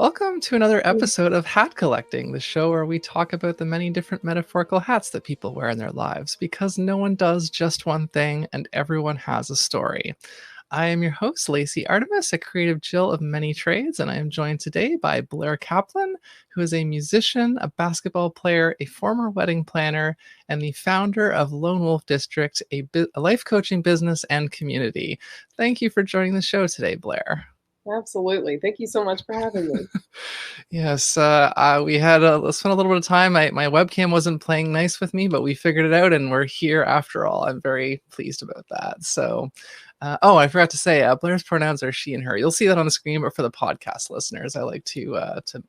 Welcome to another episode of Hat Collecting, the show where we talk about the many different metaphorical hats that people wear in their lives, because no one does just one thing and everyone has a story. I am your host, Lacey Artemis, a creative Jill of many trades, and I am joined today by Blaire Caplan, who is a musician, a basketball player, a former wedding planner, and the founder of Lone Wolf District, a life coaching business and community. Thank you for joining the show today, Blaire. Absolutely. Thank you so much for having me. Yes, we had spent a little bit of time. My webcam wasn't playing nice with me, but we figured it out, and we're here after all. I'm very pleased about that. So, I forgot to say, Blaire's pronouns are she and her. You'll see that on the screen, but for the podcast listeners, I like to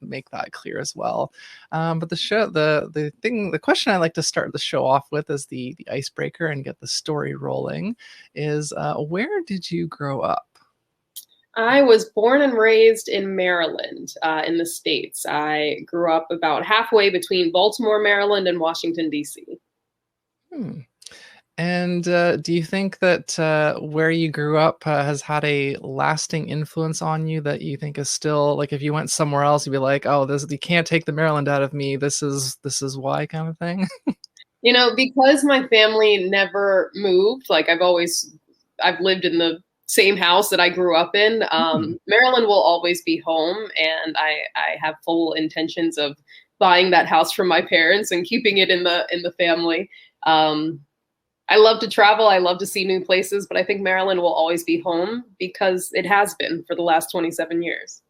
make that clear as well. But the question I like to start the show off with as the icebreaker and get the story rolling is, where did you grow up? I was born and raised in Maryland, in the States. I grew up about halfway between Baltimore, Maryland, and Washington, D.C. And do you think that where you grew up has had a lasting influence on you that you think is still, like, if you went somewhere else, you'd be like, oh, this, you can't take the Maryland out of me. This is why, kind of thing? Because my family never moved, like I've lived in the same house that I grew up in. Maryland will always be home, and I have full intentions of buying that house from my parents and keeping it in the family. I love to travel. I love to see new places, but I think Maryland will always be home because it has been for the last 27 years.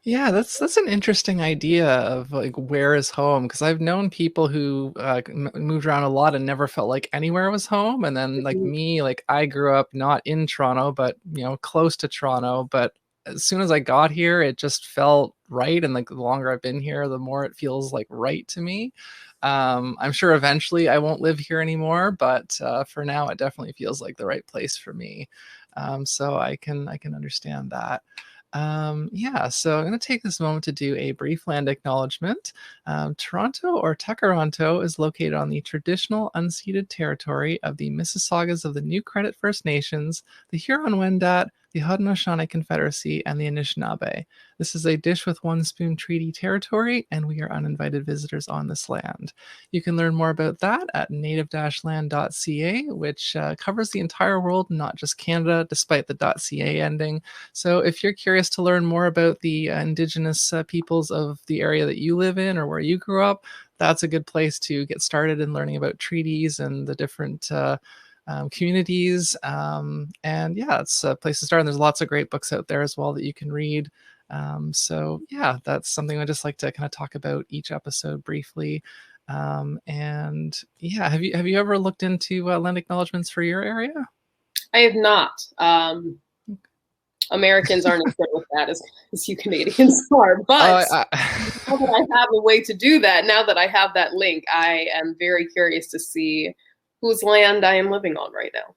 Yeah, that's an interesting idea of, like, where is home, because I've known people who moved around a lot and never felt like anywhere was home, and then like me, like I grew up not in Toronto, but close to Toronto, but as soon as I got here, it just felt right, and like the longer I've been here, the more it feels like right to me. I'm sure eventually I won't live here anymore, but for now, it definitely feels like the right place for me. So I can understand that. Yeah, so I'm going to take this moment to do a brief land acknowledgement. Toronto, or Tekaronto, is located on the traditional unceded territory of the Mississaugas of the New Credit First Nations, the Huron-Wendat, the Haudenosaunee Confederacy, and the Anishinaabe. This is a dish with one spoon treaty territory, and we are uninvited visitors on this land. You can learn more about that at native-land.ca, which covers the entire world, not just Canada, despite the .ca ending. So if you're curious to learn more about the Indigenous peoples of the area that you live in or where you grew up, that's a good place to get started in learning about treaties and the different communities. And yeah, it's a place to start. And there's lots of great books out there as well that you can read. So yeah, that's something I just like to kind of talk about each episode briefly. And yeah, have you ever looked into land acknowledgements for your area? I have not. Americans aren't as good with that as you Canadians are, but now that I have a way to do that, now that I have that link, I am very curious to see whose land I am living on right now.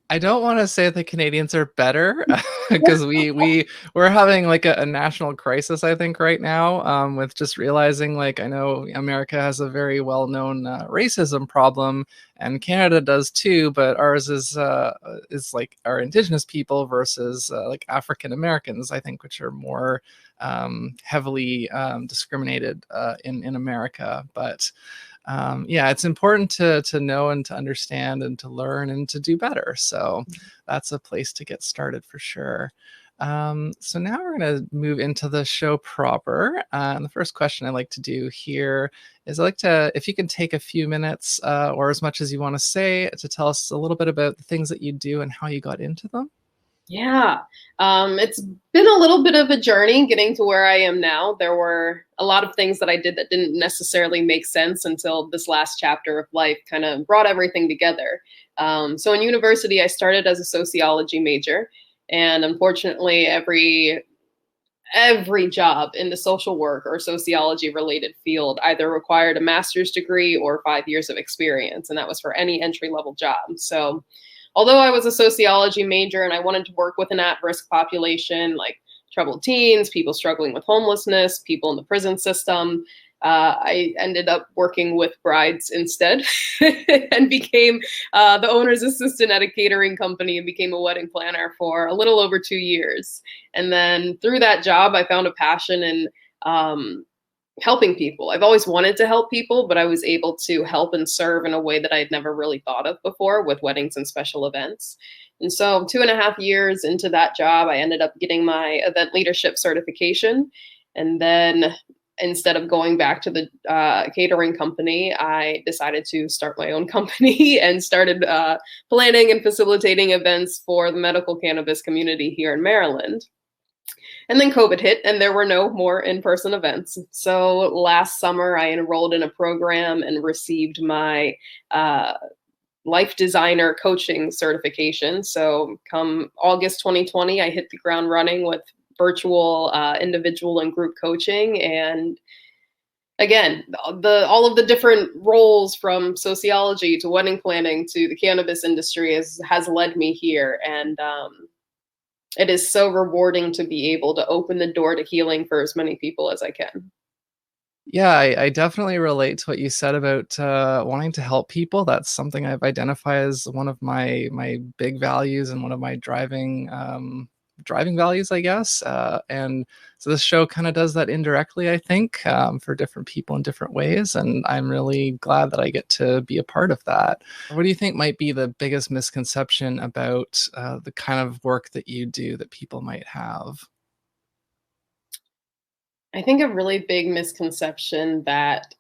I don't want to say the Canadians are better because we're having like a national crisis, I think, right now, with just realizing, like, I know America has a very well-known racism problem, and Canada does too, but ours is like our Indigenous people versus like African Americans, I think, which are more heavily discriminated in America. But yeah, it's important to know and to understand and to learn and to do better. So that's a place to get started for sure. So now we're going to move into the show proper. And the first question I like to do here is, I like to, if you can take a few minutes or as much as you want to say, to tell us a little bit about the things that you do and how you got into them. Yeah, it's been a little bit of a journey getting to where I am now. There were a lot of things that I did that didn't necessarily make sense until this last chapter of life kind of brought everything together. So in university, I started as a sociology major, and unfortunately, every job in the social work or sociology related field either required a master's degree or 5 years of experience, and that was for any entry level job. So although I was a sociology major and I wanted to work with an at-risk population, like troubled teens, people struggling with homelessness, people in the prison system, I ended up working with brides instead and became the owner's assistant at a catering company and became a wedding planner for a little over 2 years. And then through that job, I found a passion in helping people. I've always wanted to help people, but I was able to help and serve in a way that I'd never really thought of before with weddings and special events. And so 2.5 years into that job, I ended up getting my event leadership certification. And then instead of going back to the catering company, I decided to start my own company and started planning and facilitating events for the medical cannabis community here in Maryland. And then COVID hit and there were no more in-person events. So last summer, I enrolled in a program and received my life designer coaching certification. So come August 2020, I hit the ground running with virtual individual and group coaching. And again, all of the different roles from sociology to wedding planning to the cannabis industry has led me here. And it is so rewarding to be able to open the door to healing for as many people as I can. Yeah, I definitely relate to what you said about wanting to help people. That's something I've identified as one of my big values and one of my driving values, I guess. And so this show kind of does that indirectly, I think, for different people in different ways. And I'm really glad that I get to be a part of that. What do you think might be the biggest misconception about the kind of work that you do that people might have? I think a really big misconception that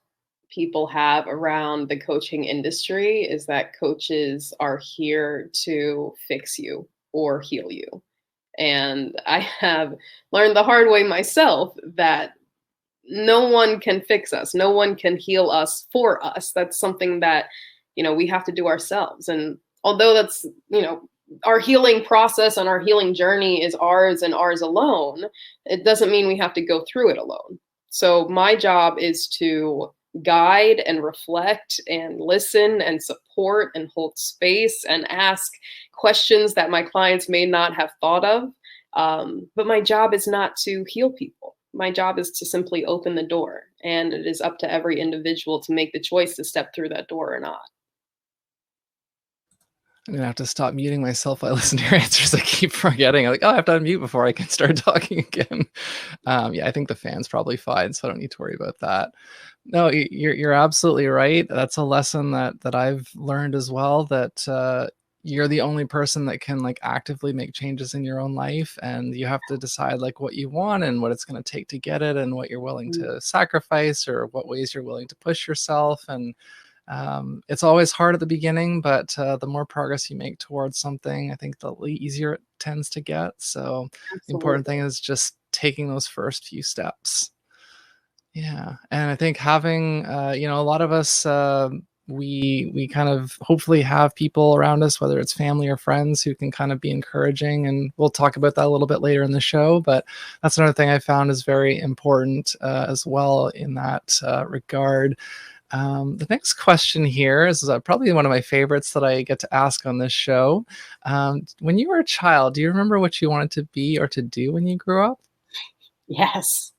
people have around the coaching industry is that coaches are here to fix you or heal you. And I have learned the hard way myself that no one can fix us. No one can heal us for us. That's something that, we have to do ourselves. And although that's, our healing process and our healing journey is ours and ours alone, it doesn't mean we have to go through it alone. So my job is to guide and reflect and listen and support and hold space and ask questions that my clients may not have thought of. But my job is not to heal people. My job is to simply open the door. And it is up to every individual to make the choice to step through that door or not. I'm gonna have to stop muting myself while I listen to your answers. I keep forgetting. I'm like, oh, I have to unmute before I can start talking again. Yeah, I think the fan's probably fine, so I don't need to worry about that. No, you're absolutely right. That's a lesson that I've learned as well. That you're the only person that can like actively make changes in your own life, and you have to decide like what you want and what it's going to take to get it, and what you're willing to sacrifice or what ways you're willing to push yourself. And it's always hard at the beginning, but the more progress you make towards something, I think the easier it tends to get. So the important Absolutely. thing is just taking those first few steps. Yeah, and I think having a lot of us we kind of hopefully have people around us, whether it's family or friends, who can kind of be encouraging, and we'll talk about that a little bit later in the show. But that's another thing I found is very important as well in that regard. The next question here is probably one of my favorites that I get to ask on this show. When you were a child, do you remember what you wanted to be or to do when you grew up? Yes.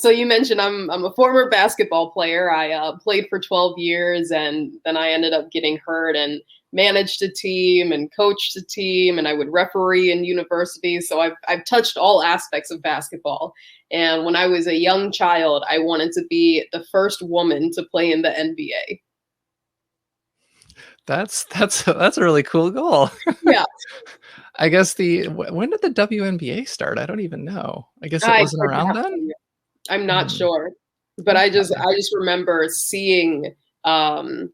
So you mentioned I'm a former basketball player. I played for 12 years and then I ended up getting hurt and managed a team and coached a team and I would referee in university. So I've touched all aspects of basketball. And when I was a young child, I wanted to be the first woman to play in the NBA. That's a really cool goal. Yeah, I guess when did the WNBA start? I don't even know. I guess it I wasn't could around not then. tell you. I'm not Hmm. sure, but Okay. I just remember seeing um,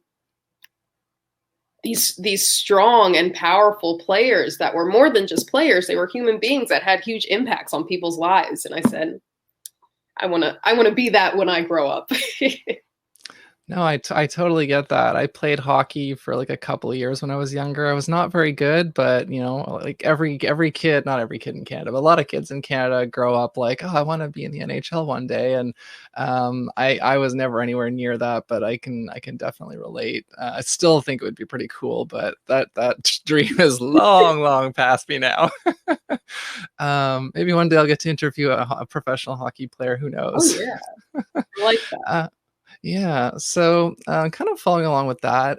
these strong and powerful players that were more than just players. They were human beings that had huge impacts on people's lives. And I said, I want to be that when I grow up. No, I totally get that. I played hockey for like a couple of years when I was younger. I was not very good, but you know, like every kid, not every kid in Canada, but a lot of kids in Canada grow up like, oh, I want to be in the NHL one day. And I was never anywhere near that, but I can definitely relate. I still think it would be pretty cool, but that dream is long past me now. Maybe one day I'll get to interview a professional hockey player. Who Oh knows? yeah, I like that. uh, yeah. So, kind of following along with that,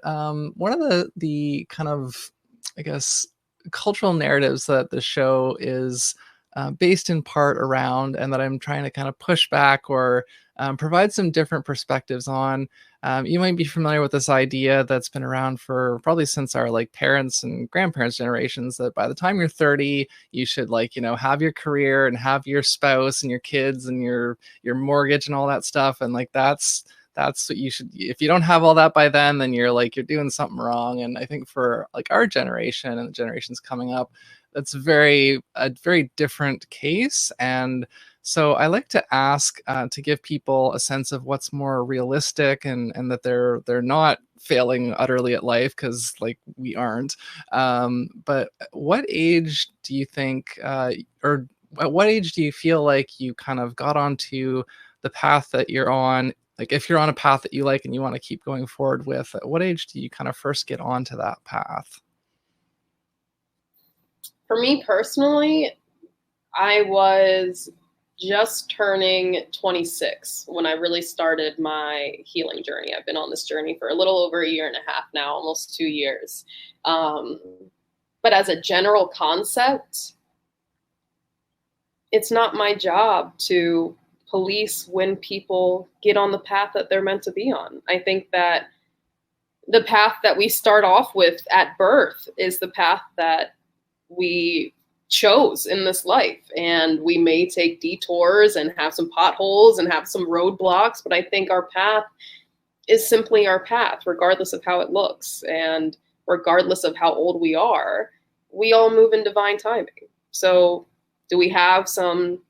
one of the kind of, I guess, cultural narratives that the show is based in part around, and that I'm trying to kind of push back or provide some different perspectives on. You might be familiar with this idea that's been around for probably since our like parents and grandparents generations, that by the time you're 30, you should like, have your career and have your spouse and your kids and your mortgage and all that stuff. And like that's what you should, if you don't have all that by then you're doing something wrong. And I think for like our generation and the generations coming up, that's a very different case. And so I like to ask, to give people a sense of what's more realistic, and that they're not failing utterly at life, because like we aren't. But what age do you think, or at what age do you feel like you kind of got onto the path that you're on? Like if you're on a path that you like and you want to keep going forward with, at what age do you kind of first get onto that path? For me personally, I was just turning 26 when I really started my healing journey. I've been on this journey for a little over a year and a half now, almost 2 years. Um, but as a general concept, it's not my job to police when people get on the path that they're meant to be on. I think that the path that we start off with at birth is the path that we chose in this life. And we may take detours and have some potholes and have some roadblocks, but I think our path is simply our path, regardless of how it looks. And regardless of how old we are, we all move in divine timing. So, do we have some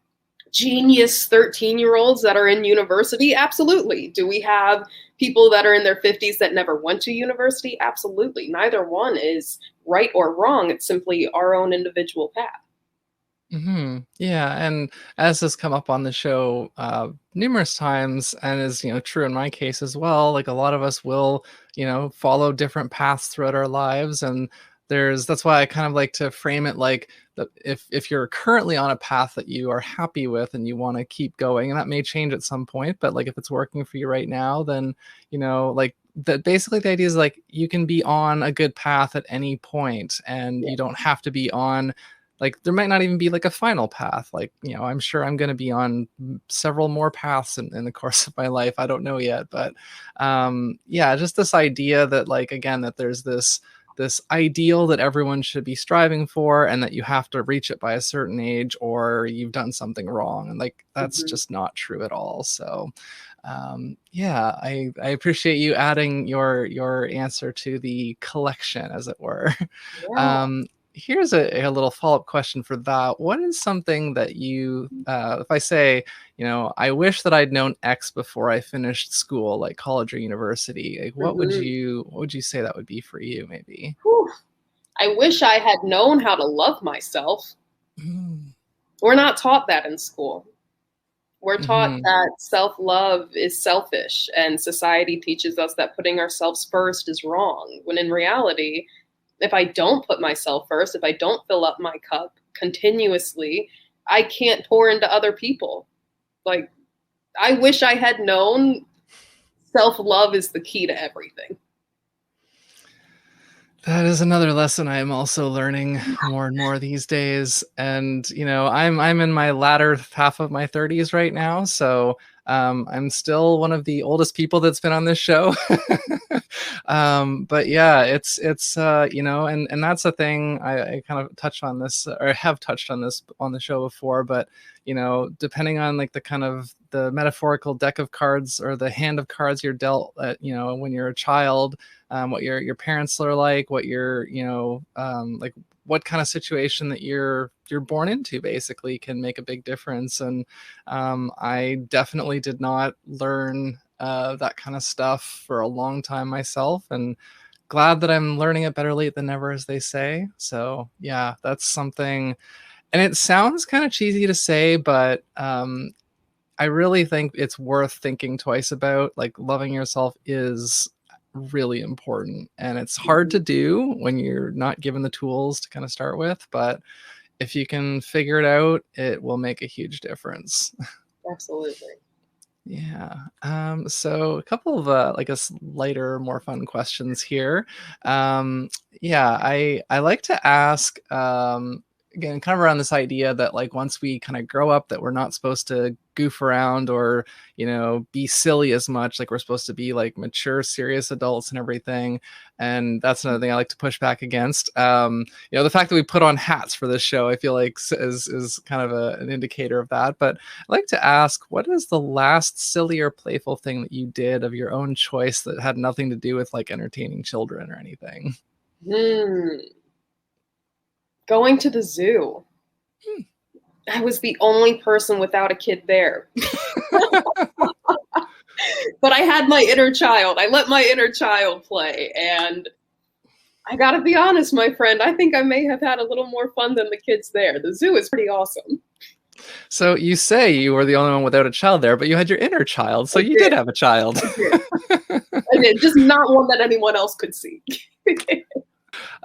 genius 13-year-olds that are in university? Absolutely. Do we have people that are in their 50s that never went to university? Absolutely. Neither one is right or wrong. It's simply our own individual path. Yeah, and as has come up on the show numerous times, and is true in my case as well, like a lot of us will follow different paths throughout our lives. And that's why I kind of like to frame it like that, if you're currently on a path that you are happy with and you want to keep going, and that may change at some point, but like if it's working for you right now, then like that, basically the idea is like you can be on a good path at any point, and you don't have to be on, like there might not even be like a final path. Like I'm sure I'm going to be on several more paths in the course of my life. I don't know yet, but yeah, just this idea that like, again, that there's this ideal that everyone should be striving for, and that you have to reach it by a certain age or you've done something wrong, and like that's Mhm. just not true at all. So yeah, I appreciate you adding your answer to the collection, as it were. Yeah. um Here's a little follow-up question for that. What is something that you, if I say, I wish that I'd known X before I finished school, like college or university, like Mhm. what would you say that would be for you, maybe? Whew. I wish I had known how to love myself. Mm. We're not taught that in school. We're taught Mhm. that self love is selfish, and society teaches us that putting ourselves first is wrong. When in reality, if I don't put myself first, if I don't fill up my cup continuously, I can't pour into other people. Like, I wish I had known self love is the key to everything. That is another lesson I am also learning more and more these days. And I'm in my latter half of my 30s right now, so I'm still one of the oldest people that's been on this show. But yeah, it's and that's a thing. I kind of touched on this, or have touched on this on the show before, but depending on like the kind of the metaphorical deck of cards or the hand of cards you're dealt, when you're a child, what your parents are like, what your like what kind of situation that you're born into basically can make a big difference. And I definitely did not learn that kind of stuff for a long time myself, and glad that I'm learning it better late than never, as they say. So yeah, that's something. And it sounds kind of cheesy to say, but I really think it's worth thinking twice about. Like, loving yourself is really important, and it's hard Mhm. to do when you're not given the tools to kind of start with, but if you can figure it out, it will make a huge difference. Absolutely. Yeah. So a couple of like lighter, more fun questions here. Yeah, I like to ask again, kind of around this idea that like once we kind of grow up, that we're not supposed to goof around or be silly as much. Like we're supposed to be like mature, serious adults and everything. And that's another thing I like to push back against. The fact that we put on hats for this show, I feel like is kind of an indicator of that. But I'd like to ask, what is the last silly or playful thing that you did of your own choice that had nothing to do with like entertaining children or anything? Hmm. Going to the zoo. I was the only person without a kid there. But I had my inner child. I let my inner child play. And I gotta be honest, my friend, I think I may have had a little more fun than the kids there. The zoo is pretty awesome. So you say you were the only one without a child there, but you had your inner child, so I you did. did have a child. I did. I did. Just not one that anyone else could see.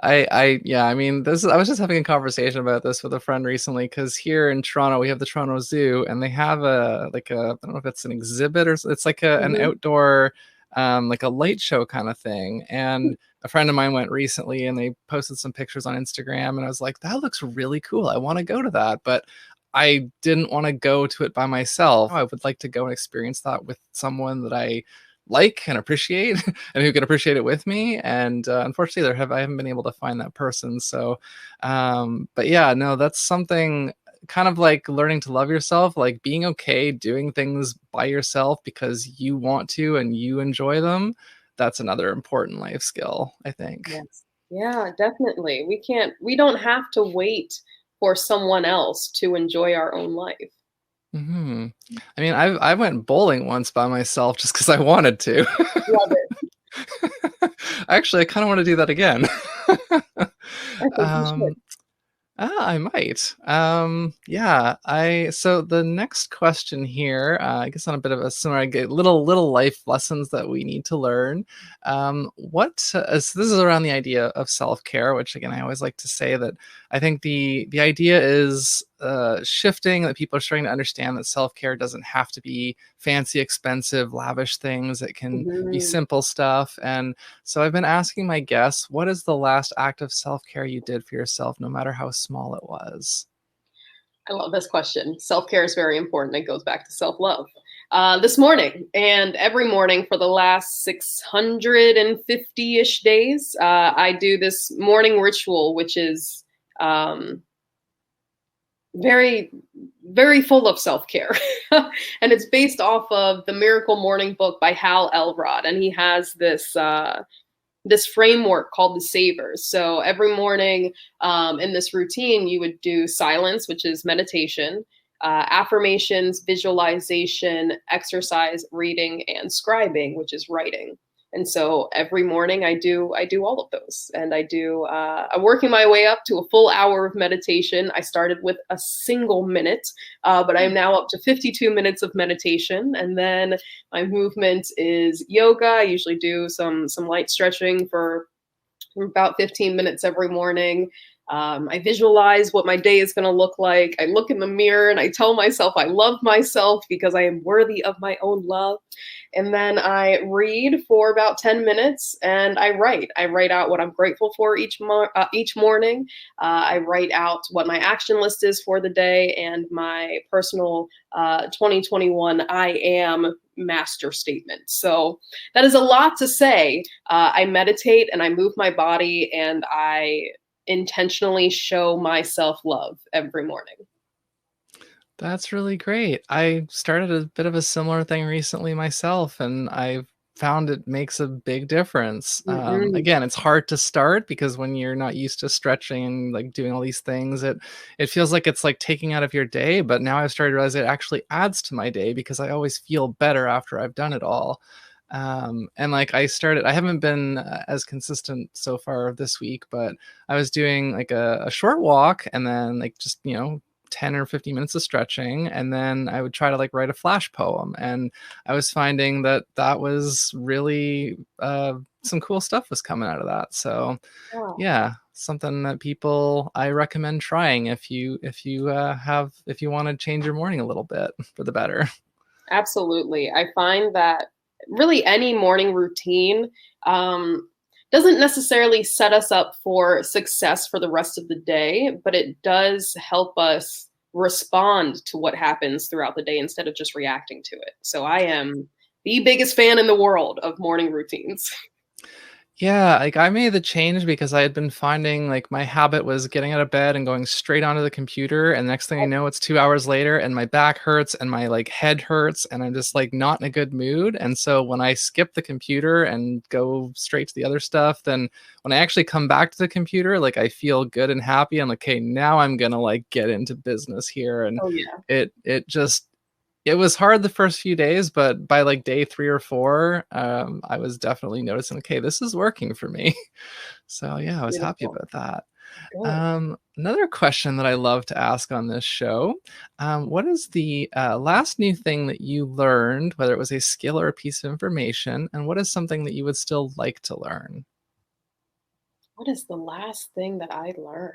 Yeah, I mean, I was just having a conversation about this with a friend recently because here in Toronto we have the Toronto Zoo, and they have I don't know if it's an exhibit or it's like an Mhm. outdoor like a light show kind of thing. And a friend of mine went recently, and they posted some pictures on Instagram, and I was like, that looks really cool. I want to go to that, but I didn't want to go to it by myself. I would like to go and experience that with someone that I like and appreciate and who can appreciate it with me. And unfortunately I haven't been able to find that person. So but yeah, no, that's something kind of like learning to love yourself, like being okay doing things by yourself because you want to and you enjoy them. That's another important life skill, I think. Yes. Yeah, definitely. We don't have to wait for someone else to enjoy our own life. Hmm. I mean, I went bowling once by myself just because I wanted to. Love it. Actually, I kind of want to do that again. I think you should. um, I might. Yeah. I So the next question here, I guess on a bit of a similar, I get little life lessons that we need to learn. So this is around the idea of self care, which again I always like to say that I think the idea is shifting, that people are starting to understand that self care doesn't have to be fancy, expensive, lavish things. It can be Mhm. simple stuff. And so I've been asking my guests, what is the last act of self-care you did for yourself, no matter how small it was? I love this question. Self care is very important. It goes back to self love. This morning and every morning for the last 650 ish days, I do this morning ritual, which is um, very, very full of self care. And it's based off of the Miracle Morning book by Hal Elrod. And he has this framework called the savers. So every morning in this routine, you would do silence, which is meditation, affirmations, visualization, exercise, reading, and scribing, which is writing. And so every morning I do all of those, and I'm working my way up to a full hour of meditation. I started with a single minute, but I am now up to 52 minutes of meditation, and then my movement is yoga. I usually do some light stretching for about 15 minutes every morning. I visualize what my day is going to look like. I look in the mirror and I tell myself I love myself because I am worthy of my own love. And then I read for about 10 minutes and I write. I write out what I'm grateful for each morning. I write out what my action list is for the day and my personal 2021 I am master statement. So that is a lot to say. I meditate and I move my body and I intentionally show myself love every morning. That's really great. I started a bit of a similar thing recently myself, and I've found it makes a big difference. Mhm. Again, it's hard to start because when you're not used to stretching and like doing all these things, it feels like it's like taking out of your day. But now I've started to realize it actually adds to my day because I always feel better after I've done it all. And like I haven't been as consistent so far this week, but I was doing like a short walk and then like just, 10 or 15 minutes of stretching. And then I would try to like write a flash poem. And I was finding that that was really, some cool stuff was coming out of that. So Yeah. yeah, something that people I recommend trying if you want to change your morning a little bit for the better. Absolutely. I find that really any morning routine um, doesn't necessarily set us up for success for the rest of the day, but it does help us respond to what happens throughout the day instead of just reacting to it. So I am the biggest fan in the world of morning routines. Yeah, like I made the change because I had been finding like my habit was getting out of bed and going straight onto the computer. And next thing I know, it's 2 hours later and my back hurts and my like head hurts and I'm just like not in a good mood. And so when I skip the computer and go straight to the other stuff, then when I actually come back to the computer, like I feel good and happy. I'm like, okay, now I'm gonna like get into business here. And Oh yeah. it just it was hard the first few days, but by like day 3 or 4, I was definitely noticing, okay, this is working for me. So yeah, I was happy Beautiful. about that. Good. Another question that I love to ask on this show, what is the last new thing that you learned, whether it was a skill or a piece of information, and what is something that you would still like to learn? What is the last thing that I learned?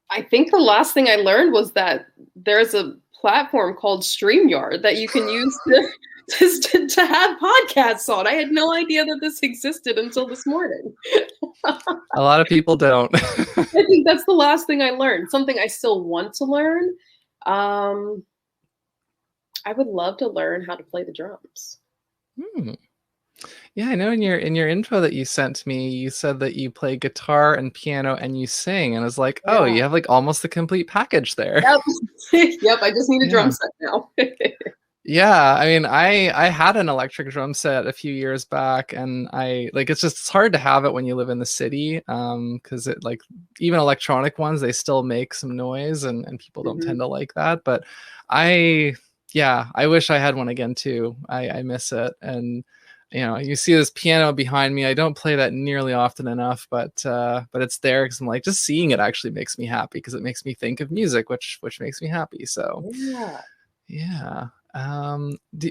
I think the last thing I learned was that there's a platform called StreamYard that you can use to to have podcasts on. I had no idea that this existed until this morning. A lot of people don't. I think that's the last thing I learned. Something I still want to learn. Um, I would love to learn how to play the drums. Hmm. Yeah, I know in your info that you sent me, you said that you play guitar and piano and you sing, and I was like, oh, Yeah. you have like almost the complete package there. Yep. Yep. I just need a drum Yeah. set now. Yeah, I mean, I had an electric drum set a few years back, and I like it's hard to have it when you live in the city, because it like even electronic ones they still make some noise, and people don't Mhm. tend to like that. But I yeah, I wish I had one again too. I miss it, and you see this piano behind me. I don't play that nearly often enough, but it's there because I'm like just seeing it actually makes me happy because it makes me think of music, which makes me happy. So. Yeah. Yeah.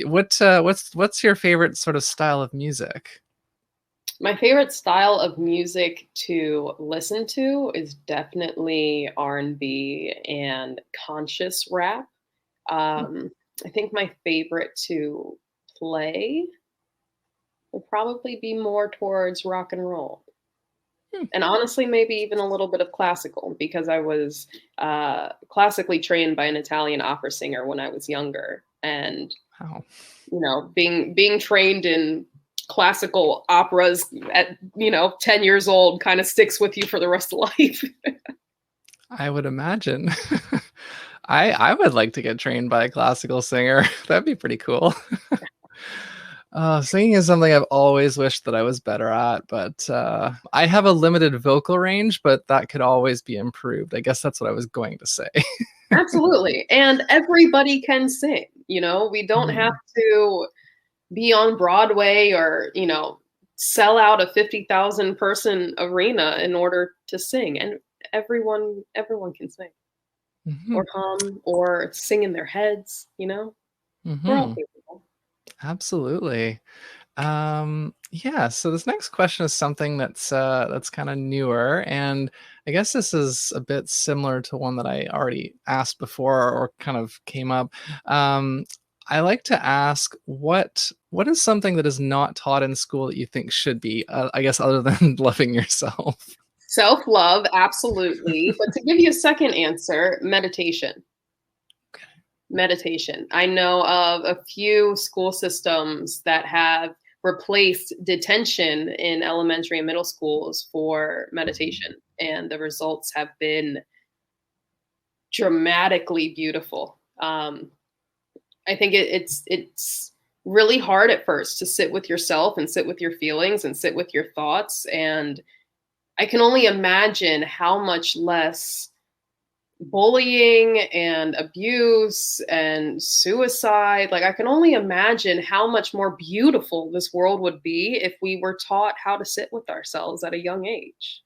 What's your favorite sort of style of music? My favorite style of music to listen to is definitely R&B and conscious rap. Hmm. I think my favorite to play will probably be more towards rock and roll. Hmm. And honestly, maybe even a little bit of classical because I was classically trained by an Italian opera singer when I was younger. And Wow. being trained in classical operas at 10 years old kind of sticks with you for the rest of life. I would imagine. I would like to get trained by a classical singer. That'd be pretty cool. Singing is something I've always wished that I was better at, but I have a limited vocal range, but that could always be improved. I guess that's what I was going to say. Absolutely. And everybody can sing, we don't have Mhm. to be on Broadway or, sell out a 50,000 person arena in order to sing. And everyone can sing or Mhm. hum. Or sing in their heads. We're all Mhm. capable. Absolutely. Yeah, so this next question is something that's kind of newer, and I guess this is a bit similar to one that I already asked before or kind of came up. Um, I like to ask what is something that is not taught in school that you think should be, I guess, other than loving yourself. Self-love, absolutely. But to give you a second answer, meditation. Meditation. I know of a few school systems that have replaced detention in elementary and middle schools for meditation, and the results have been dramatically beautiful. I think it's really hard at first to sit with yourself and sit with your feelings and sit with your thoughts. And I can only imagine how much less bullying and abuse and suicide. Like, I can only imagine how much more beautiful this world would be if we were taught how to sit with ourselves at a young age.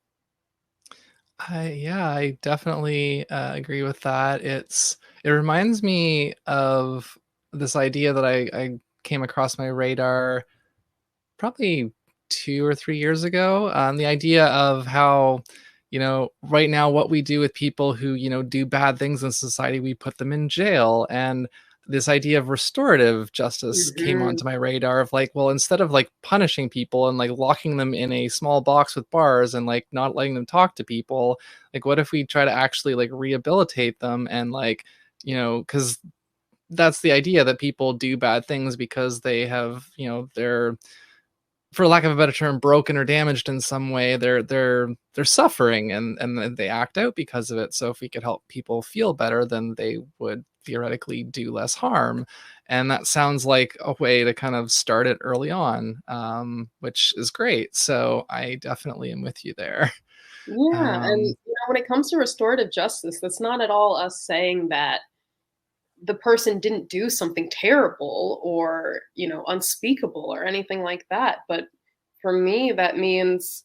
Yeah, I definitely agree with that. It reminds me of this idea that I came across my radar probably 2 or 3 years ago. The idea of how, right now what we do with people who, do bad things in society, we put them in jail. And this idea of restorative justice came Mhm. onto my radar of like, well, instead of like punishing people and like locking them in a small box with bars and like not letting them talk to people, like what if we try to actually like rehabilitate them and like, because that's the idea that people do bad things because they have, they're, for lack of a better term, broken or damaged in some way. They're suffering and then they act out because of it. So if we could help people feel better, then they would theoretically do less harm. And that sounds like a way to kind of start it early on, which is great. So I definitely am with you there. Yeah, and Um, when it comes to restorative justice, that's not at all us saying that the person didn't do something terrible or, unspeakable or anything like that. But for me, that means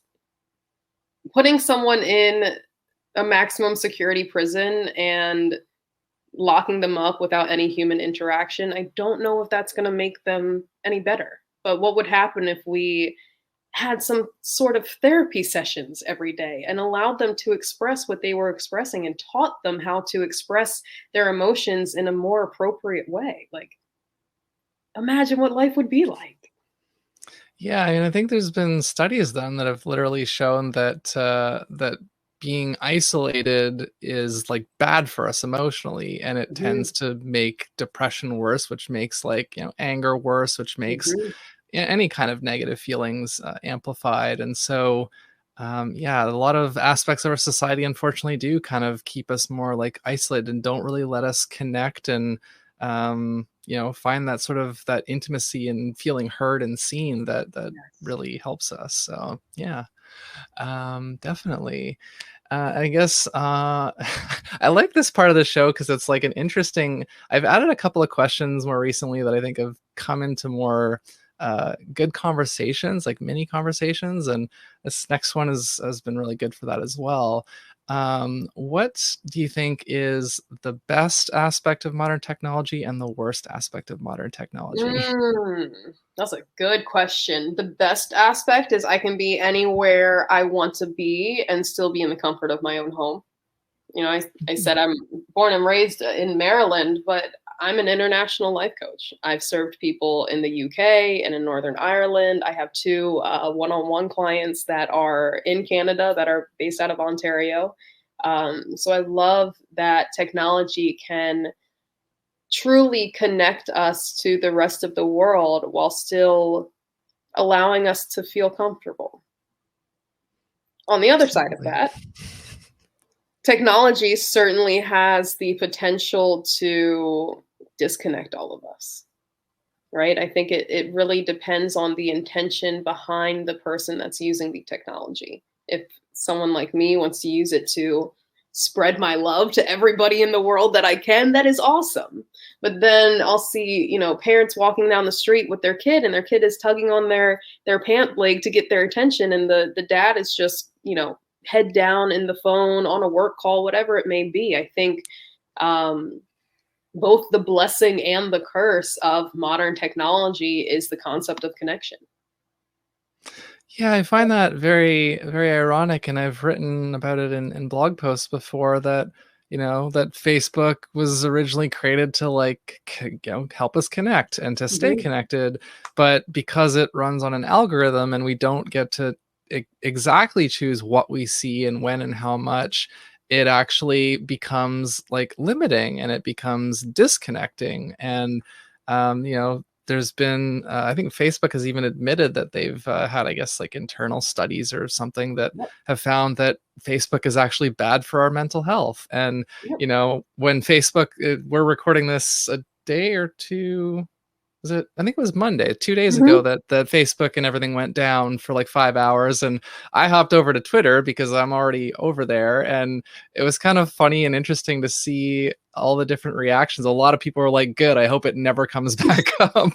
putting someone in a maximum security prison and locking them up without any human interaction. I don't know if that's going to make them any better. But what would happen if we had some sort of therapy sessions every day and allowed them to express what they were expressing and taught them how to express their emotions in a more appropriate way? Like, imagine what life would be like. Yeah, and I think there's been studies done that have literally shown that that being isolated is like bad for us emotionally, and it Mhm, tends to make depression worse, which makes like anger worse, which makes mhm. any kind of negative feelings amplified. And so, yeah, a lot of aspects of our society unfortunately do kind of keep us more like isolated and don't really let us connect and find that sort of that intimacy and feeling heard and seen that Yes. really helps us. So yeah, definitely. I guess I like this part of the show because it's like an interesting. I've added a couple of questions more recently that I think have come into more good conversations, like mini conversations, and this next one has been really good for that as well. What do you think is the best aspect of modern technology and the worst aspect of modern technology? Mm, that's a good question. The best aspect is I can be anywhere I want to be and still be in the comfort of my own home. I said I'm born and raised in Maryland, but I'm an international life coach. I've served people in the UK and in Northern Ireland. I have two one-on-one clients that are in Canada that are based out of Ontario. So I love that technology can truly connect us to the rest of the world while still allowing us to feel comfortable. On the other side of Absolutely. that, technology certainly has the potential to disconnect all of us, right? I think it really depends on the intention behind the person that's using the technology. If someone like me wants to use it to spread my love to everybody in the world that I can, that is awesome. But then I'll see, parents walking down the street with their kid and their kid is tugging on their pant leg to get their attention and the dad is just, head down in the phone on a work call, whatever it may be. I think um both the blessing and the curse of modern technology is the concept of connection. Yeah, I find that very, very ironic, and I've written about it in blog posts before that, that Facebook was originally created to like, help us connect and to stay Mhm. connected, but because it runs on an algorithm and we don't get to exactly choose what we see and when and how much, it actually becomes like limiting and it becomes disconnecting. And there's been I think Facebook has even admitted that they've had, I guess, like internal studies or something that Yep, have found that Facebook is actually bad for our mental health. And yep. when Facebook we're recording this day or two. Was it? I think it was Monday, 2 days ago, Mhm. that Facebook and everything went down for like 5 hours, and I hopped over to Twitter because I'm already over there, and it was kind of funny and interesting to see all the different reactions. A lot of people were like, "Good, I hope it never comes back up."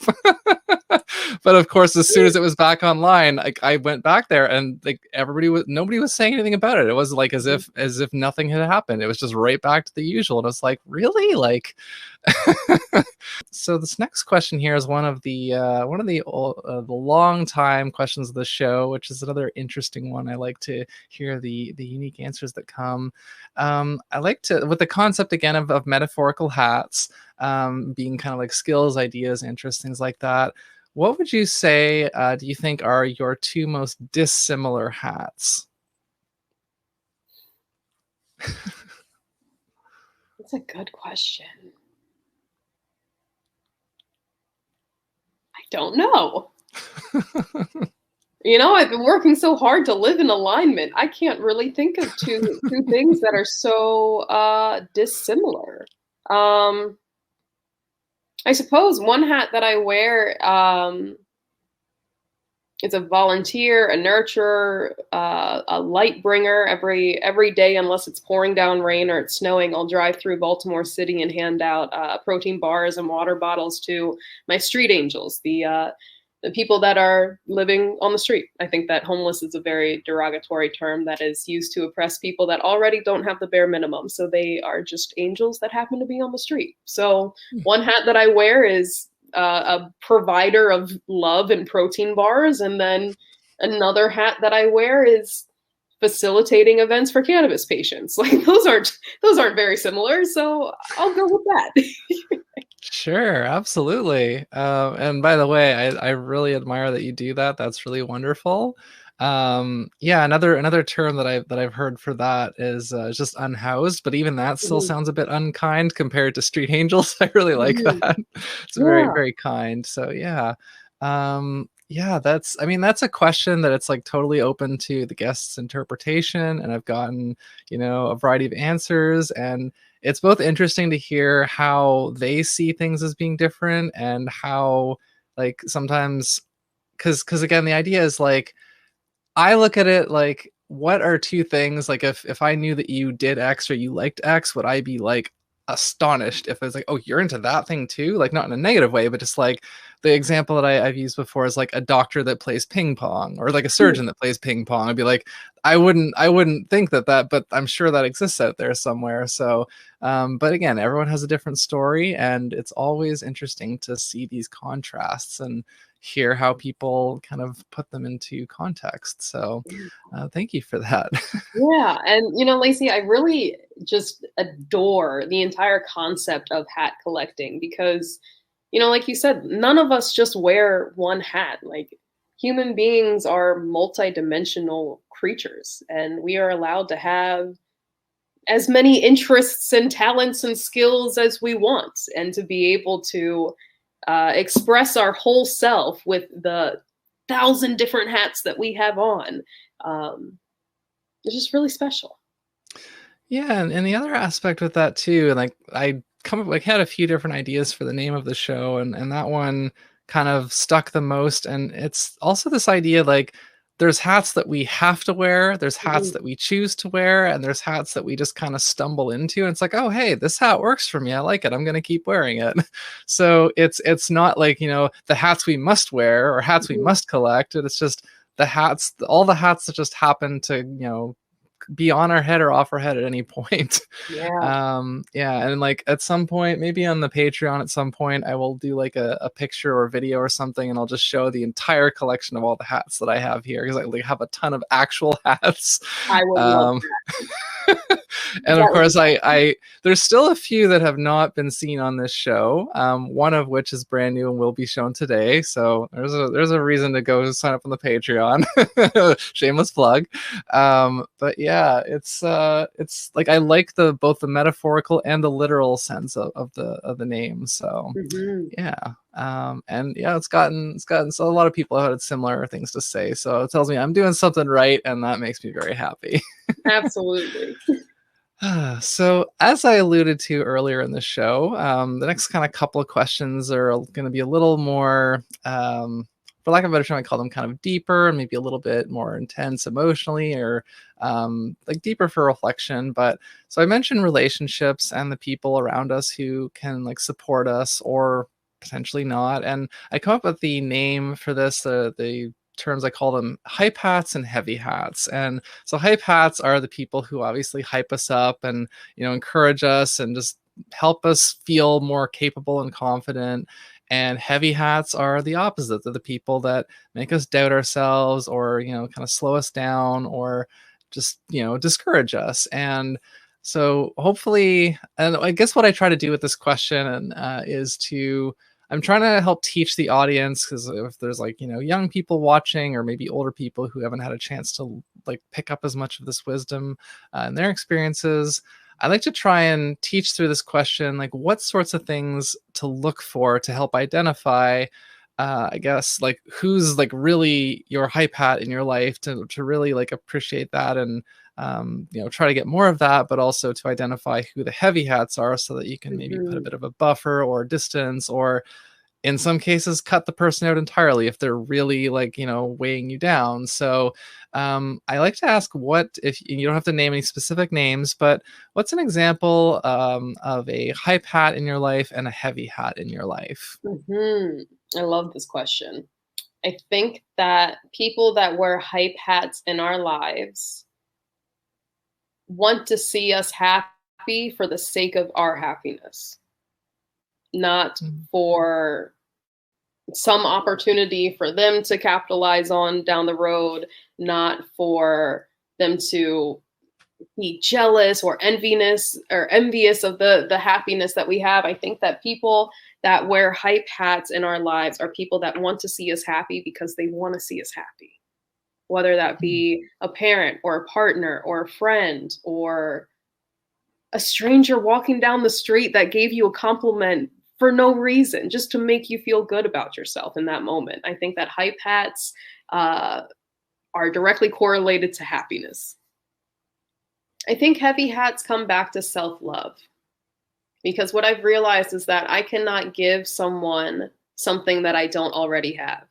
But of course, as soon as it was back online, like I went back there, and like nobody was saying anything about it. It was like as if nothing had happened. It was just right back to the usual, and it's like, really, like. So this next question here is one of the long time questions of the show, which is another interesting one. I like to hear the unique answers that come. I like to, with the concept again of metaphorical hats, being kind of like skills, ideas, interests, things like that. What would you say? Do you think are your two most dissimilar hats? That's a good question. I don't know. I've been working so hard to live in alignment. I can't really think of two things that are so dissimilar. Um, I suppose one hat that I wear is a volunteer, a nurturer, a light bringer. Every day, unless it's pouring down rain or it's snowing, I'll drive through Baltimore City and hand out protein bars and water bottles to my street angels, the people that are living on the street. I think that homeless is a very derogatory term that is used to oppress people that already don't have the bare minimum. So they are just angels that happen to be on the street. So one hat that I wear is a provider of love and protein bars, and then another hat that I wear is facilitating events for cannabis patients. Like those aren't very similar, so I'll go with that. Sure, absolutely. And by the way, I really admire that you do that. That's really wonderful. Yeah, another term that I've heard for that is just unhoused, but even that still Mhm. sounds a bit unkind compared to street angels. I really like Mhm. that. It's very, Yeah. very kind. So yeah. Yeah, I mean, that's a question that it's like totally open to the guest's interpretation, and I've gotten, a variety of answers, and it's both interesting to hear how they see things as being different, and how like sometimes, because again, the idea is like, I look at it like, what are two things, like if I knew that you did X or you liked X, would I be like astonished if it's like, oh, you're into that thing too? Like, not in a negative way, but just like the example that I've used before is like a doctor that plays ping pong, or like a surgeon that plays ping pong. I'd be like, I wouldn't think that, but I'm sure that exists out there somewhere. So but again, everyone has a different story, and it's always interesting to see these contrasts and hear how people kind of put them into context. So thank you for that. Yeah, and Lacey, I really just adore the entire concept of hat collecting because, like you said, none of us just wear one hat. Like human beings are multidimensional creatures, and we are allowed to have as many interests and talents and skills as we want, and to be able to express our whole self with the thousand different hats that we have on. Um, it's just really special. Yeah, and the other aspect with that too, and like had a few different ideas for the name of the show, and that one kind of stuck the most. And it's also this idea like, there's hats that we have to wear, there's hats Mhm. that we choose to wear, and there's hats that we just kind of stumble into. And it's like, oh hey, this hat works for me. I like it. I'm gonna keep wearing it. So it's not like, the hats we must wear or hats we Mhm. must collect. It's just all the hats that just happen to, be on our head or off our head at any point. Yeah. Yeah, and like at some point, maybe on the Patreon at some point, I will do like a picture or video or something, and I'll just show the entire collection of all the hats that I have here, because I like have a ton of actual hats. I would love um that. and of That would be course, I there's still a few that have not been seen on this show. One of which is brand new and will be shown today. So there's a reason to go sign up on the Patreon. Shameless plug. But yeah, it's like I like the both the metaphorical and the literal sense of the name. So Mhm. yeah. And yeah, it's gotten so a lot of people have had similar things to say. So it tells me I'm doing something right, and that makes me very happy. Absolutely. So, as I alluded to earlier in the show, the next kind of couple of questions are going to be a little more, for lack of a better term, I call them kind of deeper and maybe a little bit more intense emotionally, or like deeper for reflection. But so I mentioned relationships and the people around us who can like support us or potentially not. And I come up with the name for this, the terms I call them hype hats and heavy hats. And so hype hats are the people who obviously hype us up and, encourage us and just help us feel more capable and confident. And heavy hats are the opposite. They're the people that make us doubt ourselves or, kind of slow us down or just, discourage us. And so hopefully, and I guess what I try to do with this question is to I'm trying to help teach the audience, because if there's like, young people watching or maybe older people who haven't had a chance to like pick up as much of this wisdom in their experiences, I like to try and teach through this question, like what sorts of things to look for to help identify, I guess, like who's like really your hype hat in your life to really like appreciate that and try to get more of that, but also to identify who the heavy hats are so that you can maybe put a Mhm. bit of a buffer or distance, or in some cases cut the person out entirely if they're really like, weighing you down. So I like to ask, what if you don't have to name any specific names, but what's an example of a hype hat in your life and a heavy hat in your life? Mhm. I love this question. I think that people that wear hype hats in our lives want to see us happy for the sake of our happiness, not Mm. for some opportunity for them to capitalize on down the road, not for them to be jealous or envious of the happiness that we have. I think that people that wear hype hats in our lives are people that want to see us happy because they want to see us happy, whether that Mm. be a parent or a partner or a friend or a stranger walking down the street that gave you a compliment for no reason, just to make you feel good about yourself in that moment. I think that hype hats uh, are directly correlated to happiness. I think heavy hats come back to self love, because what I've realized is that I cannot give someone something that I don't already have.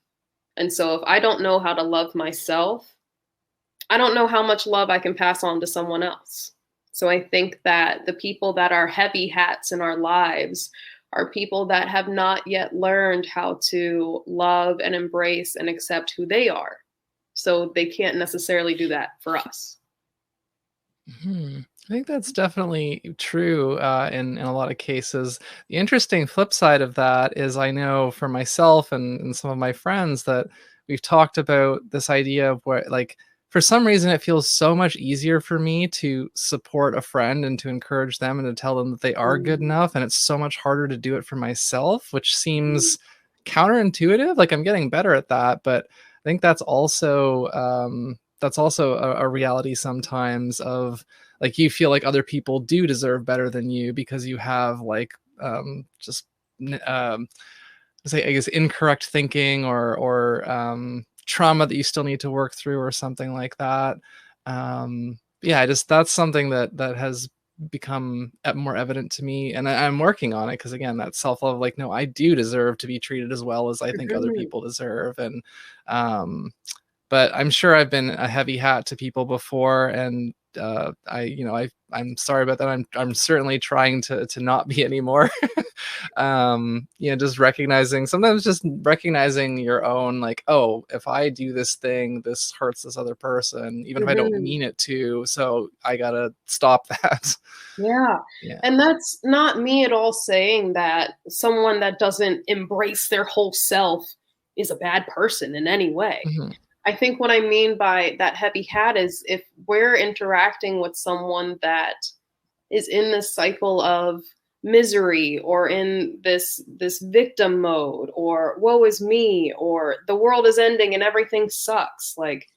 And so if I don't know how to love myself, I don't know how much love I can pass on to someone else. So I think that the people that are heavy hats in our lives are people that have not yet learned how to love and embrace and accept who they are. So they can't necessarily do that for us. Mhm. I think that's definitely true in a lot of cases. The interesting flip side of that is I know for myself and some of my friends that we've talked about this idea of where, like, for some reason, it feels so much easier for me to support a friend and to encourage them and to tell them that they are good Mhm. enough. And it's so much harder to do it for myself, which seems counterintuitive. Like, I'm getting better at that, but I think that's also a reality sometimes of like you feel like other people do deserve better than you because you have like just n- um say I guess incorrect thinking or trauma that you still need to work through or something like that. Yeah, just that's something that has become more evident to me, and I'm working on it because again, that self love, like no, I do deserve to be treated as well as I think other Mhm. people deserve, and um but I'm sure I've been a heavy hat to people before, and I'm sorry about that. I'm certainly trying to not be anymore. Just recognizing sometimes just recognizing your own like, oh, if I do this thing, this hurts this other person, even if I don't Mhm. mean it to. So I gotta stop that. Yeah. Yeah. And that's not me at all saying that someone that doesn't embrace their whole self is a bad person in any way. Mhm. I think what I mean by that heavy hat is if we're interacting with someone that is in this cycle of misery or in this victim mode or woe is me or the world is ending and everything sucks, like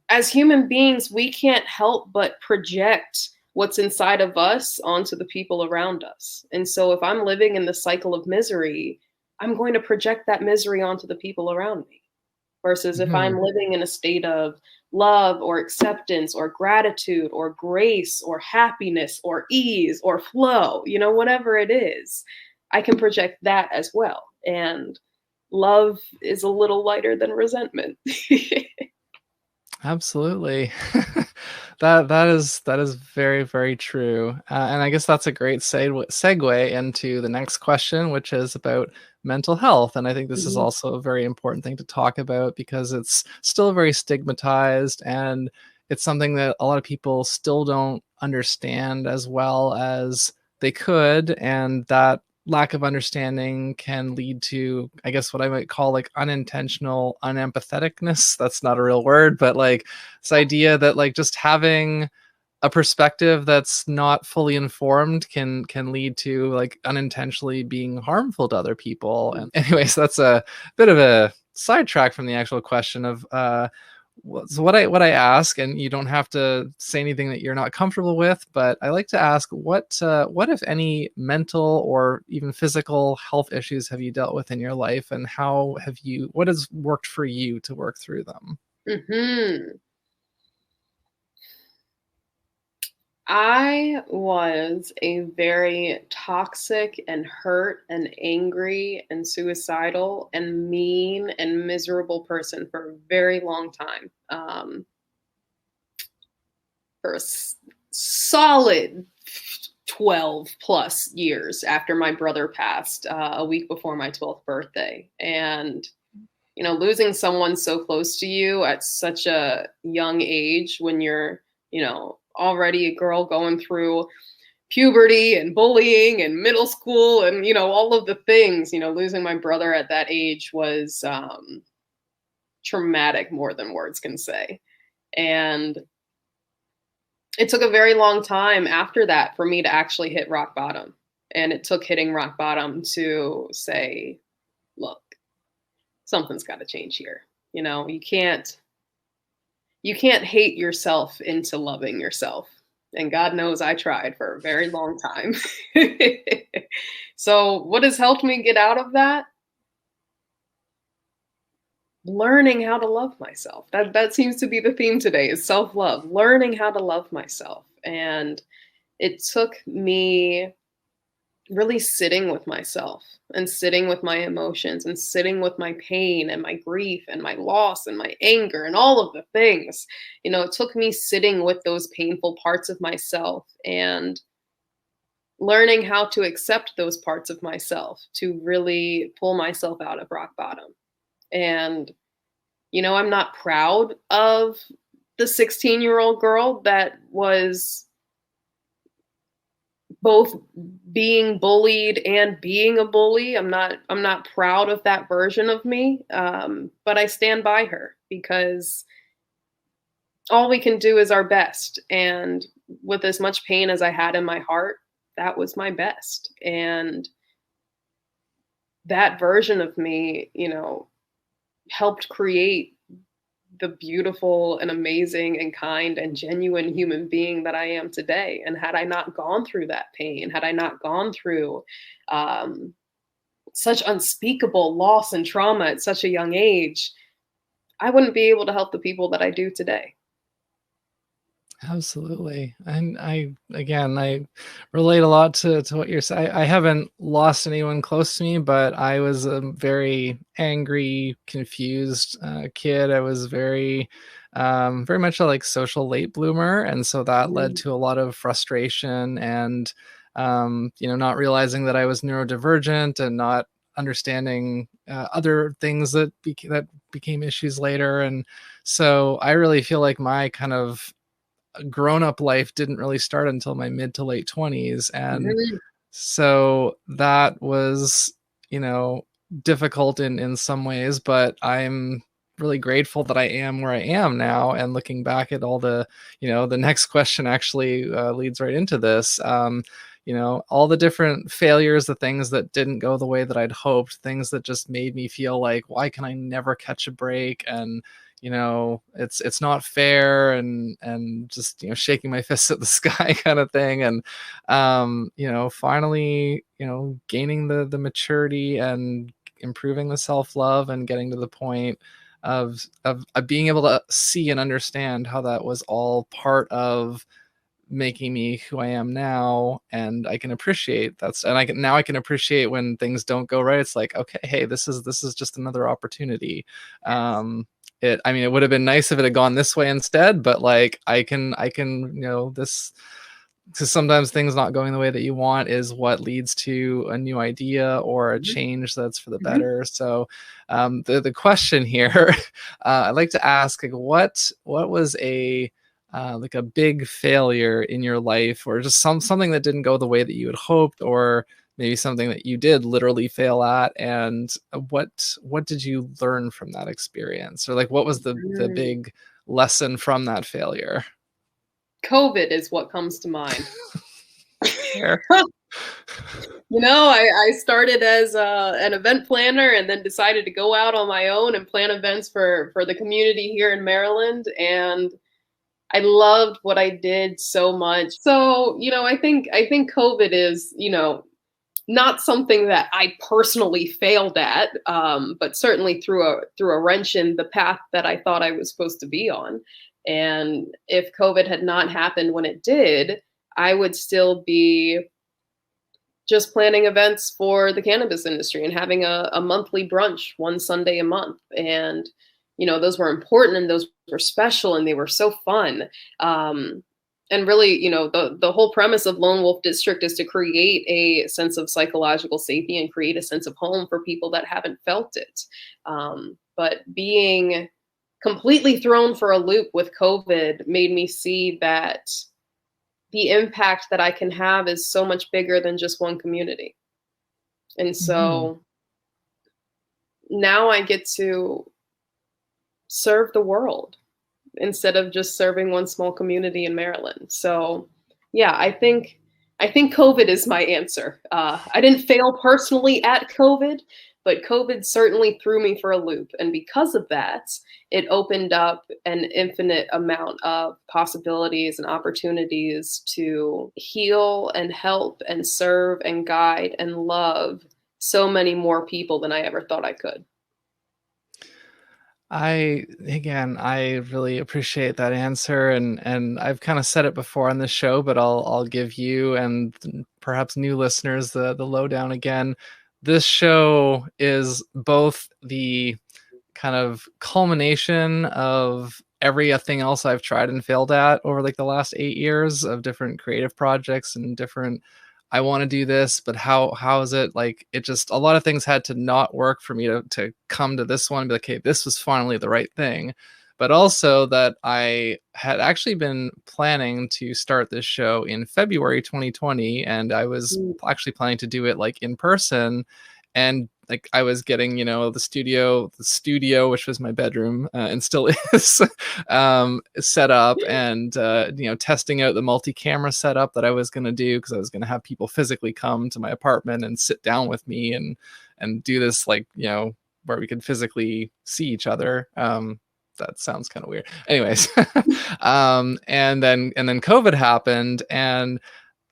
as human beings, we can't help but project what's inside of us onto the people around us. And so if I'm living in the cycle of misery, I'm going to project that misery onto the people around me. versus if Hmm. I'm living in a state of love or acceptance or gratitude or grace or happiness or ease or flow, whatever it is, I can project that as well. And love is a little lighter than resentment. Absolutely. That is very, very true. And I guess that's a great segue into the next question, which is about mental health. And I think this is Mhm. also a very important thing to talk about because it's still very stigmatized, and it's something that a lot of people still don't understand as well as they could. And that lack of understanding can lead to, I guess, what I might call like unintentional unempatheticness. That's not a real word, but like this idea that like just having a perspective that's not fully informed can lead to like unintentionally being harmful to other people. And anyways, that's a bit of a sidetrack from the actual question of so what I ask, and you don't have to say anything that you're not comfortable with, but I like to ask what if any mental or even physical health issues have you dealt with in your life, and what has worked for you to work through them? Mhm. I was a very toxic and hurt and angry and suicidal and mean and miserable person for a very long time. For solid 12 plus years after my brother passed, a week before my 12th birthday. And, losing someone so close to you at such a young age when you're, already a girl going through puberty and bullying and middle school and, all of the things, losing my brother at that age was traumatic more than words can say. And it took a very long time after that for me to actually hit rock bottom. And it took hitting rock bottom to say, look, something's got to change here. You can't hate yourself into loving yourself. And God knows I tried for a very long time. So, what has helped me get out of that? Learning how to love myself. That seems to be the theme today is self-love, learning how to love myself. And it took me really sitting with myself and sitting with my emotions and sitting with my pain and my grief and my loss and my anger and all of the things. It took me sitting with those painful parts of myself and learning how to accept those parts of myself to really pull myself out of rock bottom. And, I'm not proud of the 16-year-old girl that was both being bullied and being a bully. I'm not proud of that version of me. But I stand by her because all we can do is our best. And with as much pain as I had in my heart, that was my best. And that version of me, helped create the beautiful and amazing and kind and genuine human being that I am today. And had I not gone through that pain, had I not gone through um, such unspeakable loss and trauma at such a young age, I wouldn't be able to help the people that I do today. Absolutely. And I relate a lot to what you're saying. I haven't lost anyone close to me, but I was a very angry, confused kid. I was very much a like social late bloomer. And so that led Mhm. to a lot of frustration and, not realizing that I was neurodivergent and not understanding other things that became issues later. And so I really feel like my kind of grown up life didn't really start until my mid to late 20s. And Mhm. so that was, you know, difficult in some ways, but I'm really grateful that I am where I am now. And looking back at all the next question actually leads right into this. All the different failures, the things that didn't go the way that I'd hoped, things that just made me feel like, why can I never catch a break? And it's not fair, and just shaking my fists at the sky kind of thing. And finally, gaining the maturity and improving the self-love and getting to the point of being able to see and understand how that was all part of making me who I am now. And I can appreciate that's, and I can appreciate when things don't go right. It's like, okay, hey, this is just another opportunity. I mean, it would have been nice if it had gone this way instead, but like I can, this, because sometimes things not going the way that you want is what leads to a new idea or a Mhm. change that's for the Mhm. better. So the question here, I'd like to ask, like, what was a like a big failure in your life, or just something that didn't go the way that you had hoped, or maybe something that you did literally fail at, and what did you learn from that experience, or like what was the Mm. big lesson from that failure? COVID is what comes to mind. Fair. I started as an event planner and then decided to go out on my own and plan events for the community here in Maryland. And I loved what I did so much. So, I think COVID is, not something that I personally failed at, but certainly threw a wrench in the path that I thought I was supposed to be on. And if COVID had not happened when it did, I would still be just planning events for the cannabis industry and having a monthly brunch one Sunday a month. And, those were important and those were special and they were so fun. And really, the whole premise of Lone Wolf District is to create a sense of psychological safety and create a sense of home for people that haven't felt it. But being completely thrown for a loop with COVID made me see that the impact that I can have is so much bigger than just one community. And Mhm. so now I get to serve the world instead of just serving one small community in Maryland. So, yeah, I think COVID is my answer. I didn't fail personally at COVID, but COVID certainly threw me for a loop, and because of that, it opened up an infinite amount of possibilities and opportunities to heal and help and serve and guide and love so many more people than I ever thought I could. I really appreciate that answer, and I've kind of said it before on this show, but I'll give you and perhaps new listeners the lowdown again. This show is both the kind of culmination of everything else I've tried and failed at over like the last 8 years of different creative projects and different, I want to do this, but how is it, like, it just, a lot of things had to not work for me to come to this one and be like, okay, this was finally the right thing. But also that I had actually been planning to start this show in February 2020, and I was Mm. actually planning to do it like in person. And like I was getting, the studio, which was my bedroom, and still is, set up, and testing out the multi-camera setup that I was going to do, because I was going to have people physically come to my apartment and sit down with me and do this, like, where we could physically see each other. That sounds kind of weird. Anyways, and then COVID happened, and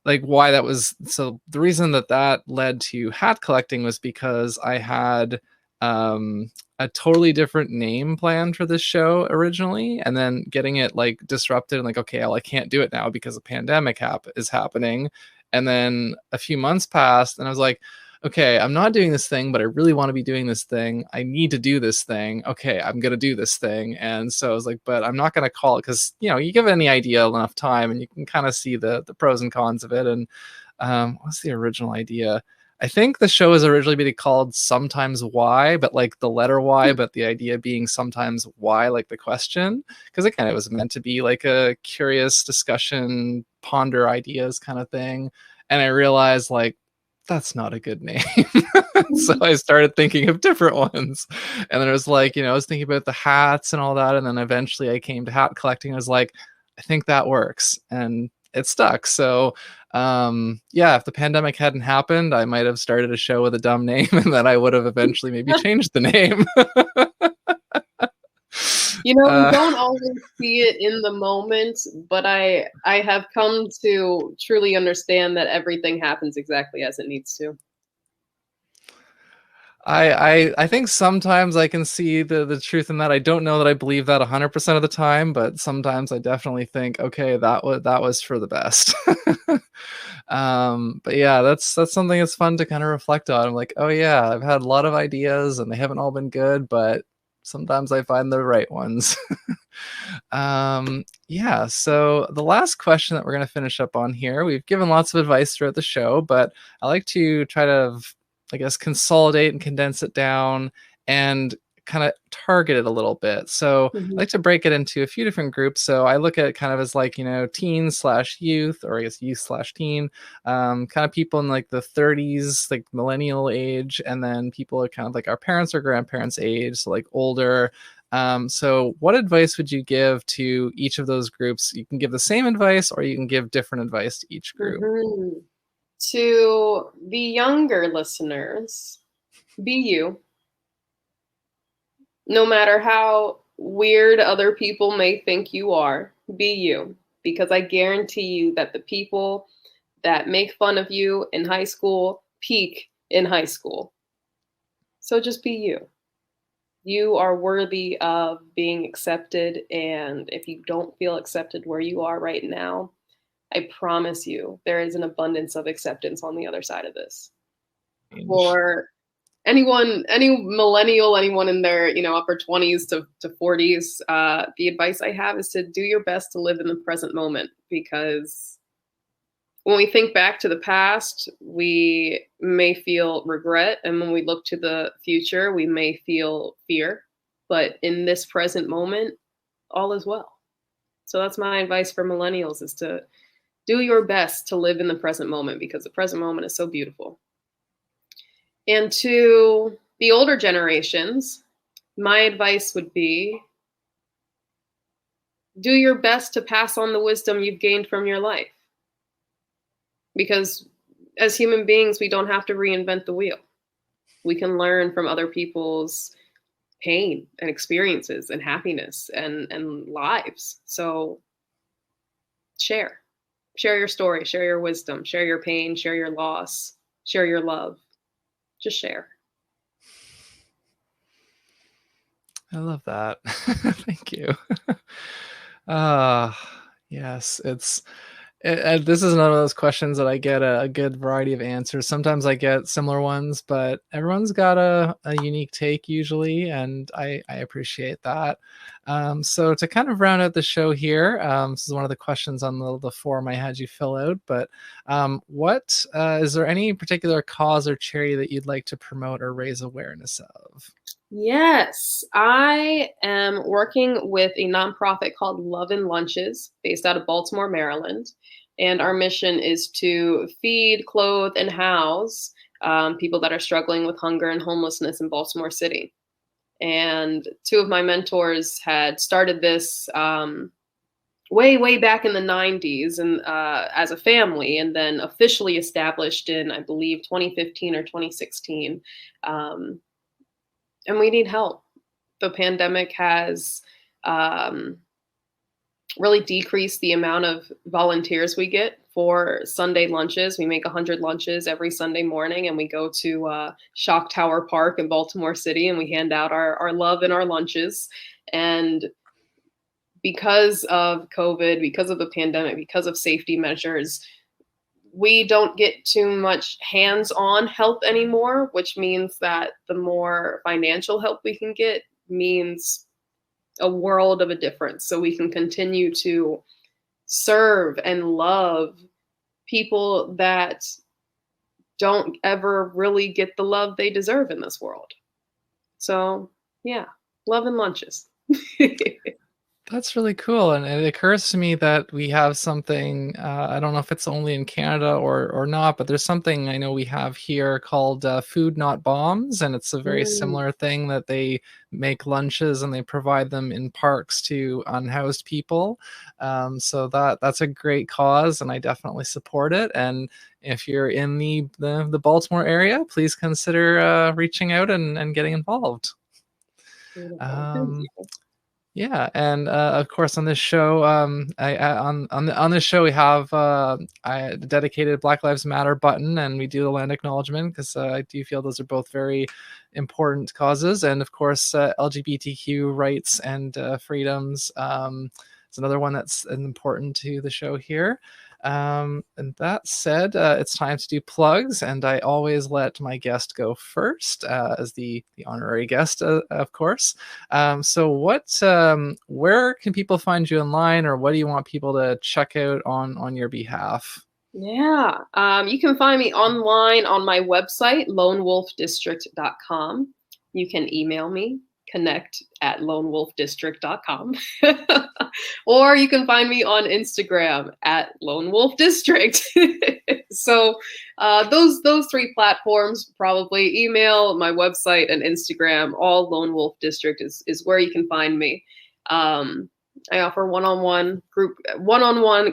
like why that was, so the reason that led to hat collecting was because I had um a totally different name planned for this show originally, and then getting it like disrupted, and like, okay, well, I can't do it now because a pandemic is happening. And then a few months passed, and I was like, okay, I'm not doing this thing, but I really want to be doing this thing. I need to do this thing. Okay, I'm going to do this thing. And so I was like, but I'm not going to call it, because, you give any idea enough time and you can kind of see the pros and cons of it. And what's the original idea? I think the show was originally being called Sometimes Why, but like the letter Y, but the idea being sometimes why, like the question, because it kind of was meant to be like a curious discussion, ponder ideas kind of thing. And I realized, like, that's not a good name. So I started thinking of different ones. And then it was like, I was thinking about the hats and all that. And then eventually I came to hat collecting. I was like, I think that works. And it stuck. So yeah, if the pandemic hadn't happened, I might have started a show with a dumb name, and then I would have eventually maybe changed the name. You uh, don't always see it in the moment, but I have come to truly understand that everything happens exactly as it needs to. I think sometimes I can see the truth in that. I don't know that I believe that 100% of the time, but sometimes I definitely think, okay, that was for the best. But yeah, that's something that's fun to kind of reflect on. I'm like, oh yeah, I've had a lot of ideas and they haven't all been good, but sometimes I find the right ones. Yeah, so the last question that we're going to finish up on here, we've given lots of advice throughout the show, but I like to try to, I guess, consolidate and condense it down and kind of target it a little bit. So I Mhm. like to break it into a few different groups. So I look at it kind of as like, teen slash youth, or I guess youth slash teen, kind of people in like the 30s, like millennial age, and then people are kind of like our parents or grandparents age, so like older. So what advice would you give to each of those groups? You can give the same advice or you can give different advice to each group. Mhm. To the younger listeners, be you. No matter how weird other people may think you are, be you. Because I guarantee you that the people that make fun of you in high school peak in high school. So just be you. You are worthy of being accepted. And if you don't feel accepted where you are right now, I promise you there is an abundance of acceptance on the other side of this. Change. For anyone, any millennial, anyone in their upper 20s to 40s, the advice I have is to do your best to live in the present moment, because when we think back to the past, we may feel regret. And when we look to the future, we may feel fear. But in this present moment, all is well. So that's my advice for millennials, is to do your best to live in the present moment, because the present moment is so beautiful. And to the older generations, my advice would be do your best to pass on the wisdom you've gained from your life. Because as human beings, we don't have to reinvent the wheel. We can learn from other people's pain and experiences and happiness and lives. So share. Share your story, share your wisdom, share your pain, share your loss, share your love. Just share. I love that. Thank you. Ah, yes, this is one of those questions that I get a good variety of answers. Sometimes I get similar ones, but everyone's got a unique take usually, and I appreciate that. So to kind of round out the show here, this is one of the questions on the form I had you fill out. But what is there any particular cause or charity that you'd like to promote or raise awareness of? Yes, I am working with a nonprofit called Love and Lunches based out of Baltimore, Maryland. And our mission is to feed, clothe, and house people that are struggling with hunger and homelessness in Baltimore City. And two of my mentors had started this way back in the 90s, and as a family, and then officially established in, I believe, 2015 or 2016. Um, and we need help. The pandemic has um, really decreased the amount of volunteers we get for Sunday lunches. We make 100 lunches every Sunday morning, and we go to Shock Tower Park in Baltimore City, and we hand out our love and our lunches. And because of COVID, because of the pandemic, because of safety measures, we don't get too much hands-on help anymore, which means that the more financial help we can get means a world of a difference. So we can continue to serve and love people that don't ever really get the love they deserve in this world. So, yeah, love and lunches. That's really cool, and it occurs to me that we have something, I don't know if it's only in Canada or not, but there's something I know we have here called, Food Not Bombs, and it's a very Mm, similar thing that they make lunches and they provide them in parks to unhoused people. So that's a great cause, and I definitely support it, and if you're in the Baltimore area, please consider, reaching out and getting involved. beautiful. Thank Um you. Yeah, and of course on this show, on this show we have a dedicated Black Lives Matter button, and we do the land acknowledgement because I do feel those are both very important causes, and of course LGBTQ rights and freedoms is another one that's important to the show here. And that said, it's time to do plugs, and I always let my guest go first, as the honorary guest, of course. So where can people find you online, or what do you want people to check out on your behalf? Yeah. You can find me online on my website, lonewolfdistrict.com. You can email me, connect@lonewolfdistrict.com. Or you can find me on Instagram @lonewolfdistrict. So those three platforms, probably email, my website, and Instagram, all Lone Wolf District is where you can find me. I offer one-on-one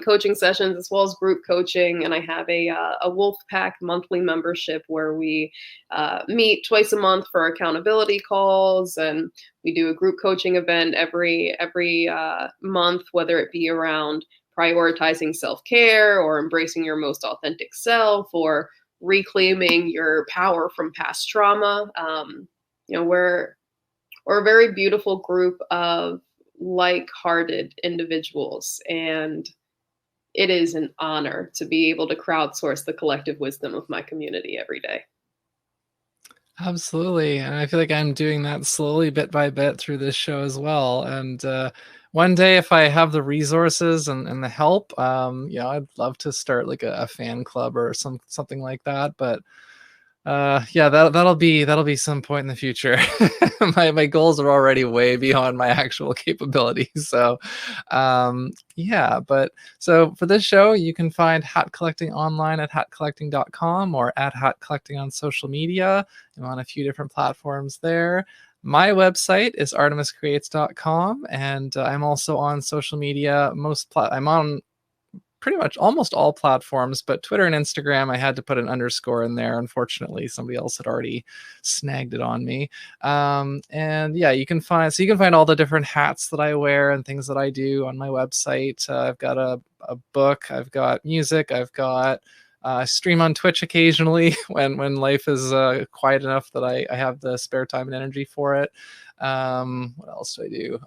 coaching sessions as well as group coaching, and I have a Wolf Pack monthly membership where we meet twice a month for accountability calls, and we do a group coaching event every month, whether it be around prioritizing self-care or embracing your most authentic self or reclaiming your power from past trauma. We're a very beautiful group of like-hearted individuals, and it is an honor to be able to crowdsource the collective wisdom of my community every day. Absolutely, and I feel like I'm doing that slowly, bit by bit, through this show as well. And one day, if I have the resources and the help, I'd love to start like a fan club or something like that. But yeah, that'll be some point in the future. My goals are already way beyond my actual capabilities. So yeah, but so for this show, you can find Hat Collecting online at hatcollecting.com or at Hat Collecting on social media. I'm on a few different platforms there. My website is artemiscreates.com, and I'm also on social media. I'm on pretty much almost all platforms, but Twitter and Instagram, I had to put an underscore in there. Unfortunately, somebody else had already snagged it on me. And yeah, you can find all the different hats that I wear and things that I do on my website. I've got a book, I've got music, I've got stream on Twitch occasionally when life is quiet enough that I have the spare time and energy for it. What else do I do?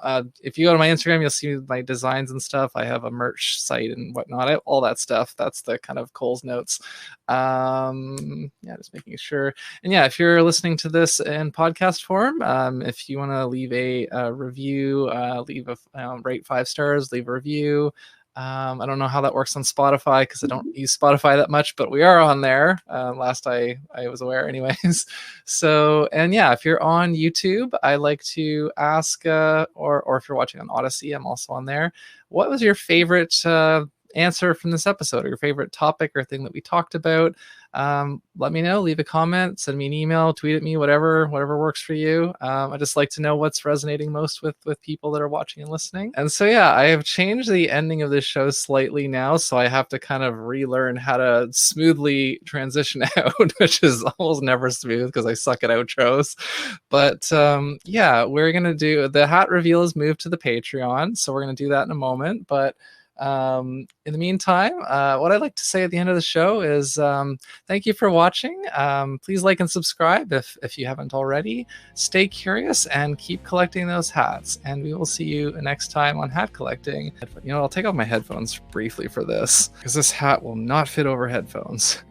If you go to my Instagram, you'll see my designs and stuff. I have a merch site and whatnot. All that stuff. That's the kind of Cole's notes. Yeah, just making sure. And yeah, if you're listening to this in podcast form, if you want to leave a review, rate 5 stars, leave a review. I don't know how that works on Spotify because I don't use Spotify that much, but we are on there. Last I was aware anyways. So, and yeah, if you're on YouTube, I like to ask, or if you're watching on Odyssey, I'm also on there. What was your favorite answer from this episode, or your favorite topic or thing that we talked about? Let me know, leave a comment, send me an email, tweet at me, whatever works for you. I just like to know what's resonating most with people that are watching and listening. And so yeah, I have changed the ending of this show slightly now, so I have to kind of relearn how to smoothly transition out, which is almost never smooth because I suck at outros. But yeah, we're gonna do the hat reveal is moved to the Patreon, so we're gonna do that in a moment. But in the meantime, what I'd like to say at the end of the show is thank you for watching. Please like and subscribe if you haven't already. Stay curious and keep collecting those hats. And we will see you next time on Hat Collecting. I'll take off my headphones briefly for this because this hat will not fit over headphones.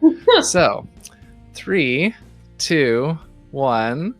So 3, 2, 1.